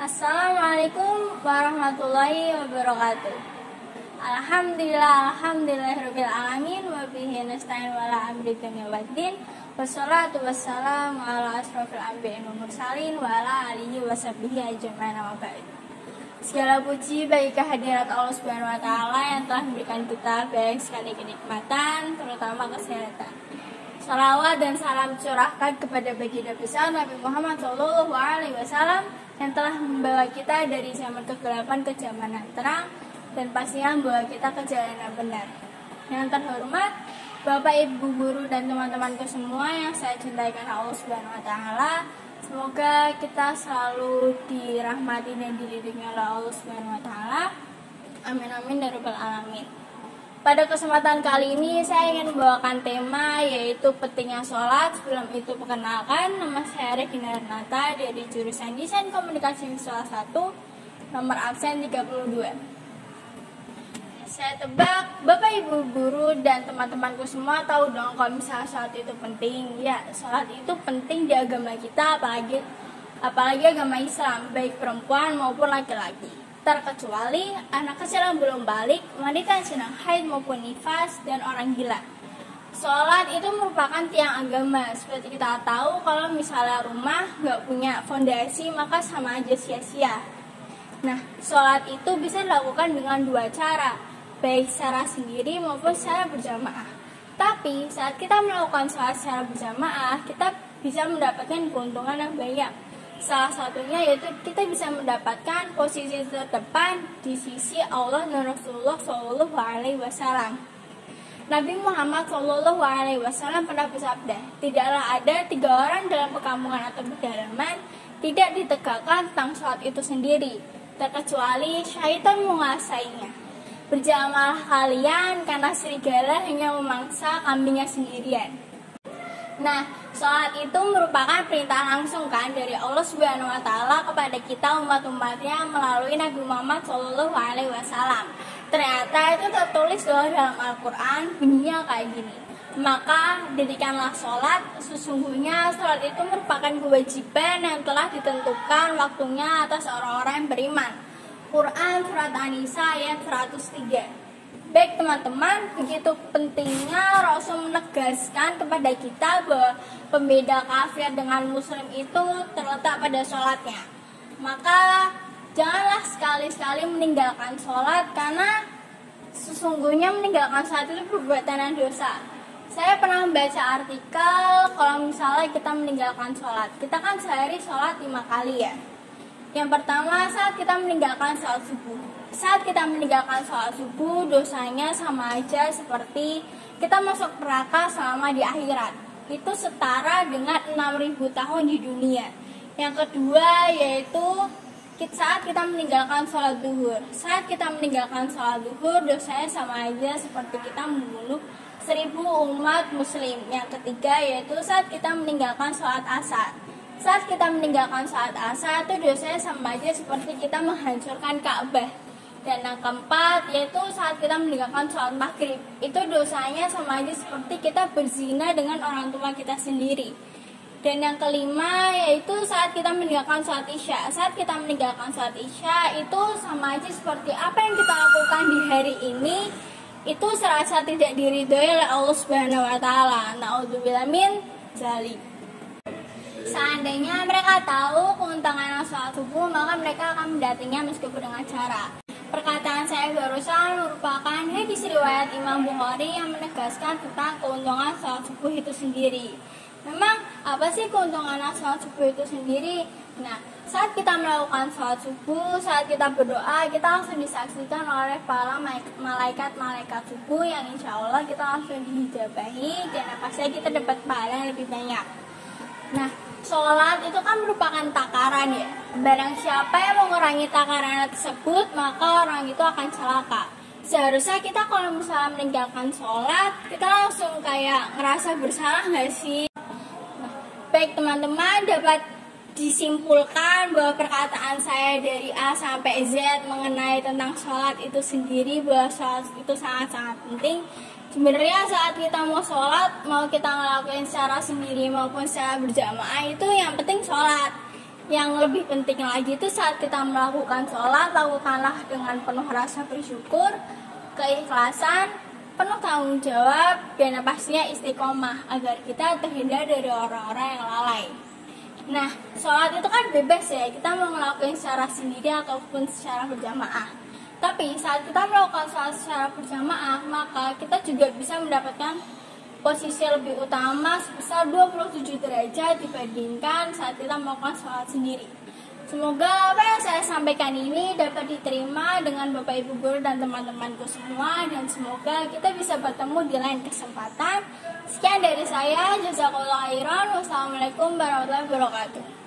Assalamualaikum warahmatullahi wabarakatuh. Alhamdulillahirabbil alamin wa bihi nasta'in wa la amri dunya waddin. Wassalatu wassalamu ala asrofil anbiya'i wal mursalin wa ala alihi wa sahbihi ajma'in wa ba'd. Segala puji bagi kehadirat Allah Subhanahu wa taala yang telah memberikan kita banyak sekali kenikmatan, terutama kesehatan. Salawat dan salam curahkan kepada baginda besar Nabi Muhammad SAW yang telah membawa kita dari zaman kegelapan ke zaman yang terang dan pastinya membawa kita ke jalan yang benar. Yang terhormat Bapak, Ibu, Guru, dan teman-temanku semua yang saya cintai karena Allah Subhanahu wa taala. Semoga kita selalu dirahmati dan dilindungi oleh Allah Subhanahu wa taala. Amin amin ya rabbal alamin. Pada kesempatan kali ini saya ingin membawakan tema yaitu pentingnya sholat. Sebelum itu perkenalkan, nama saya Regina Renata dari jurusan Desain Komunikasi Visual 1, nomor absen 32. Saya tebak Bapak, Ibu, Guru, dan teman-temanku semua tahu dong kalau misalnya sholat itu penting. Ya, sholat itu penting di agama kita, apalagi agama Islam, baik perempuan maupun laki-laki. Terkecuali anak kecil yang belum balik, wanita yang sedang haid maupun nifas, dan orang gila. Sholat itu merupakan tiang agama. Seperti kita tahu, kalau misalnya rumah nggak punya fondasi, maka sama aja sia-sia. Nah, sholat itu bisa dilakukan dengan dua cara, baik secara sendiri maupun secara berjamaah. Tapi saat kita melakukan sholat secara berjamaah, kita bisa mendapatkan keuntungan yang banyak. Salah satunya yaitu kita bisa mendapatkan posisi terdepan di sisi Allah dan Rasulullah Shallallahu Alaihi Wasallam. Nabi Muhammad Shallallahu Alaihi Wasallam pernah bersabda, tidaklah ada 3 orang dalam perkampungan atau pedalaman tidak ditegakkan tentang sholat itu sendiri, terkecuali syaitan menguasainya. Berjamaahlah kalian karena serigala hanya memangsa kambingnya sendirian. Nah, sholat itu merupakan perintah langsung kan dari Allah Subhanahu wa taala kepada kita umat-umatnya melalui Nabi Muhammad Shallallahu Alaihi Wasallam. Ternyata itu tertulis dalam Al-Qur'an, bunyinya kayak gini. Maka dirikanlah sholat, sesungguhnya sholat itu merupakan kewajiban yang telah ditentukan waktunya atas orang-orang yang beriman. Quran Surat An-Nisa ayat 103. Baik teman-teman, begitu pentingnya Rasul menegaskan kepada kita bahwa pembeda kafir dengan muslim itu terletak pada sholatnya. Maka janganlah sekali-sekali meninggalkan sholat, karena sesungguhnya meninggalkan sholat itu perbuatan yang dosa. Saya pernah membaca artikel kalau misalnya kita meninggalkan sholat, kita kan sehari sholat 5 kali ya. Yang pertama, saat kita meninggalkan sholat subuh. Saat kita meninggalkan sholat subuh, dosanya sama aja seperti kita masuk neraka selama di akhirat. Itu setara dengan 6.000 tahun di dunia. Yang kedua yaitu saat kita meninggalkan sholat duhur. Saat kita meninggalkan sholat duhur, dosanya sama aja seperti kita membunuh 1.000 umat muslim. Yang ketiga yaitu saat kita meninggalkan sholat asar. Saat kita meninggalkan sholat asar itu dosanya sama aja seperti kita menghancurkan Ka'bah. Dan yang keempat yaitu saat kita meninggalkan sholat maghrib, itu dosanya sama aja seperti kita berzina dengan orang tua kita sendiri. Dan yang kelima yaitu saat kita meninggalkan sholat isya. Saat kita meninggalkan sholat isya itu sama aja seperti apa yang kita lakukan di hari ini itu serasa tidak diridhoi oleh Allah Subhanahu wa taala. Na'udzubillah min dzalik. Seandainya mereka tahu keuntungan sholat subuh, maka mereka akan mendatanginya meskipun dengan cara. Perkataan saya barusan merupakan hadis riwayat Imam Bukhari yang menegaskan tentang keuntungan sholat subuh itu sendiri. Memang apa sih keuntungan sholat subuh itu sendiri? Nah, saat kita melakukan sholat subuh, saat kita berdoa, kita langsung disaksikan oleh para malaikat-malaikat subuh yang insya Allah kita langsung dihijabahi dan apa saja kita dapat pahala yang lebih banyak. Nah, sholat itu kan merupakan takaran ya. Barang siapa yang mengurangi takaran tersebut, maka orang itu akan celaka. Seharusnya kita kalau misalnya meninggalkan sholat, kita langsung kayak ngerasa bersalah gak sih? Nah, baik teman-teman, dapat disimpulkan bahwa perkataan saya dari A sampai Z mengenai tentang sholat itu sendiri, bahwa sholat itu sangat-sangat penting. Sebenarnya saat kita mau sholat, mau kita ngelakuin secara sendiri maupun secara berjamaah, itu yang penting sholat. Yang lebih penting lagi itu saat kita melakukan sholat, lakukanlah dengan penuh rasa bersyukur, keikhlasan, penuh tanggung jawab, dan pastinya istiqomah agar kita terhindar dari orang-orang yang lalai. Nah, sholat itu kan bebas ya, kita mau ngelakuin secara sendiri ataupun secara berjamaah. Tapi saat kita melakukan sholat secara berjamaah, maka kita juga bisa mendapatkan posisi lebih utama sebesar 27 derajat dibandingkan saat kita melakukan sholat sendiri. Semoga apa yang saya sampaikan ini dapat diterima dengan Bapak Ibu guru dan teman-temanku semua, dan semoga kita bisa bertemu di lain kesempatan. Sekian dari saya, jazakallahu khairan. Wassalamualaikum warahmatullahi wabarakatuh.